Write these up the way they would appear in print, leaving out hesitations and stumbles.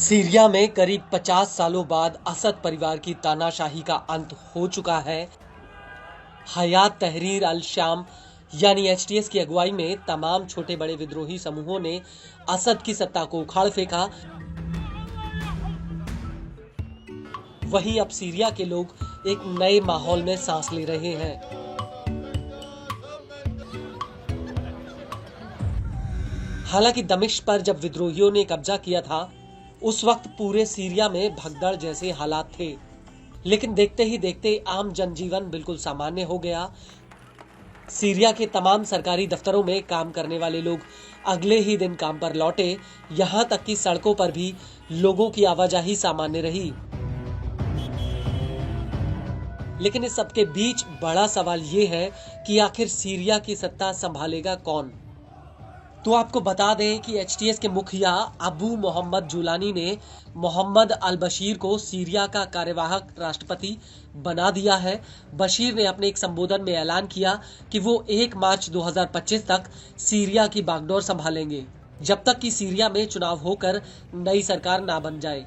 Syria में करीब 50 सालों बाद असद परिवार की तानाशाही का अंत हो चुका है। हयात तहरीर अल शाम यानी एचटीएस की अगुवाई में तमाम छोटे बड़े विद्रोही समूहों ने असद की सत्ता को उखाड़ फेंका। वहीं अब सीरिया के लोग एक नए माहौल में सांस ले रहे हैं। हालांकि दमिश्क पर जब विद्रोहियों ने कब्जा किया था, उस वक्त पूरे सीरिया में भगदड़ जैसे हालात थे। लेकिन देखते ही देखते आम जनजीवन बिल्कुल सामान्य हो गया। सीरिया के तमाम सरकारी दफ्तरों में काम करने वाले लोग अगले ही दिन काम पर लौटे। यहां तक कि सड़कों पर भी लोगों की आवाजाही सामान्य रही। लेकिन इस सबके बीच बड़ा सवाल ये है कि आखिर सीरिया की सत्ता संभालेगा कौन। तो आपको बता दें कि एचटीएस के मुखिया अबू मोहम्मद जुलानी ने मोहम्मद अल बशीर को सीरिया का कार्यवाहक राष्ट्रपति बना दिया है। बशीर ने अपने एक संबोधन में ऐलान किया कि वो 1 मार्च 2025 तक सीरिया की बागडोर संभालेंगे, जब तक कि सीरिया में चुनाव होकर नई सरकार ना बन जाए।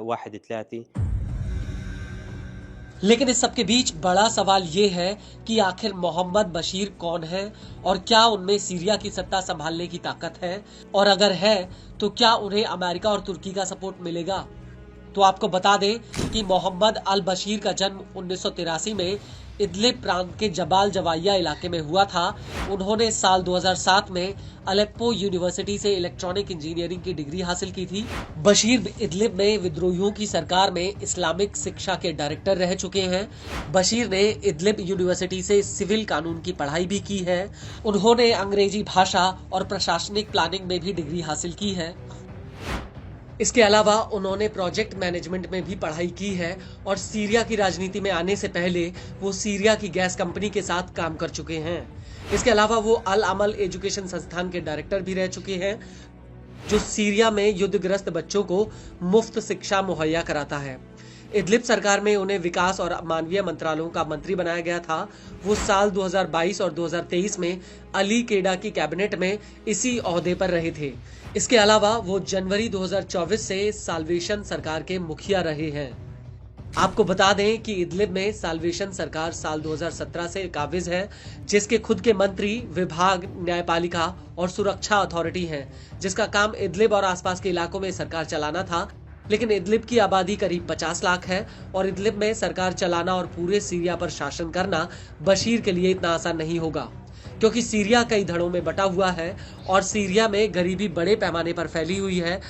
1/3। लेकिन इस सबके बीच बड़ा सवाल ये है कि आखिर मोहम्मद बशीर कौन है और क्या उनमें सीरिया की सत्ता संभालने की ताकत है, और अगर है तो क्या उन्हें अमेरिका और तुर्की का सपोर्ट मिलेगा। तो आपको बता दें कि मोहम्मद अल बशीर का जन्म 1983 में इदलिब प्रांत के जबाल जवाइया इलाके में हुआ था। उन्होंने साल 2007 में अलेप्पो यूनिवर्सिटी से इलेक्ट्रॉनिक इंजीनियरिंग की डिग्री हासिल की थी। बशीर इदलिब में विद्रोहियों की सरकार में इस्लामिक शिक्षा के डायरेक्टर रह चुके हैं। बशीर ने इदलिब यूनिवर्सिटी से सिविल कानून की पढ़ाई भी की है। उन्होंने अंग्रेजी भाषा और प्रशासनिक प्लानिंग में भी डिग्री हासिल की है। इसके अलावा उन्होंने प्रोजेक्ट मैनेजमेंट में भी पढ़ाई की है और सीरिया की राजनीति में आने से पहले वो सीरिया की गैस कंपनी के साथ काम कर चुके हैं। इसके अलावा वो अल अमल एजुकेशन संस्थान के डायरेक्टर भी रह चुके हैं, जो सीरिया में युद्धग्रस्त बच्चों को मुफ्त शिक्षा मुहैया कराता है। इदलिब सरकार में उन्हें विकास और मानवीय मंत्रालयों का मंत्री बनाया गया था। वो साल 2022 और 2023 में अली केडा की कैबिनेट में इसी ओहदे पर रहे थे। इसके अलावा वो जनवरी 2024 से साल्वेशन सरकार के मुखिया रहे हैं। आपको बता दें कि इदलिब में साल्वेशन सरकार साल 2017 से काबिज है, जिसके खुद के मंत्री, विभाग, न्यायपालिका और सुरक्षा अथॉरिटी है, जिसका काम इदलिब और आसपास के इलाकों में सरकार चलाना था। लेकिन इदलिब की आबादी करीब 50 लाख है और इदलिब में सरकार चलाना और पूरे सीरिया पर शासन करना बशीर के लिए इतना आसान नहीं होगा, क्योंकि सीरिया कई धड़ों में बटा हुआ है और सीरिया में गरीबी बड़े पैमाने पर फैली हुई है।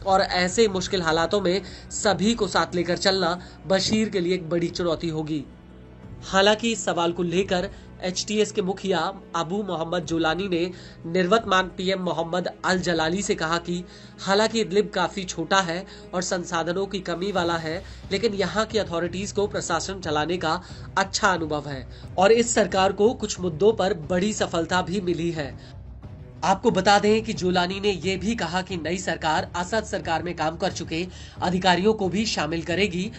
और ऐसे मुश्किल हालातों में सभी को साथ लेकर चलना बशीर के लिए एक बड़ी चुनौती होगी। हालांकि इस सवाल को लेकर एचटीएस के मुखिया अबू मोहम्मद जुलानी ने निवर्तमान पीएम मोहम्मद अल जलाली से कहा कि हालांकि इदलिब काफी छोटा है और संसाधनों की कमी वाला है, लेकिन यहाँ की अथॉरिटीज को प्रशासन चलाने का अच्छा अनुभव है और इस सरकार को कुछ मुद्दों पर बड़ी सफलता भी मिली है। आपको बता दें कि जुलानी ने यह भी कहा कि नई सरकार असद सरकार में काम कर चुके अधिकारियों को भी शामिल करेगी।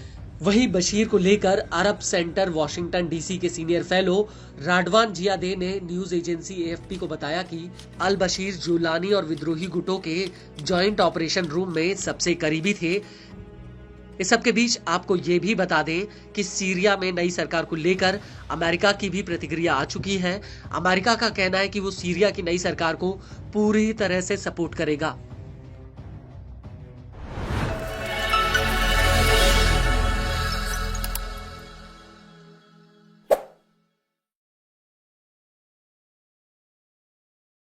वहीं बशीर को लेकर अरब सेंटर वॉशिंगटन डीसी के सीनियर फेलो राडवान जियादे ने न्यूज एजेंसी एएफपी को बताया कि अल बशीर जुलानी और विद्रोही गुटों के जॉइंट ऑपरेशन रूम में सबसे करीबी थे। इस सब के बीच आपको ये भी बता दें कि सीरिया में नई सरकार को लेकर अमेरिका की भी प्रतिक्रिया आ चुकी है। अमेरिका का कहना है कि वो सीरिया की नई सरकार को पूरी तरह से सपोर्ट करेगा।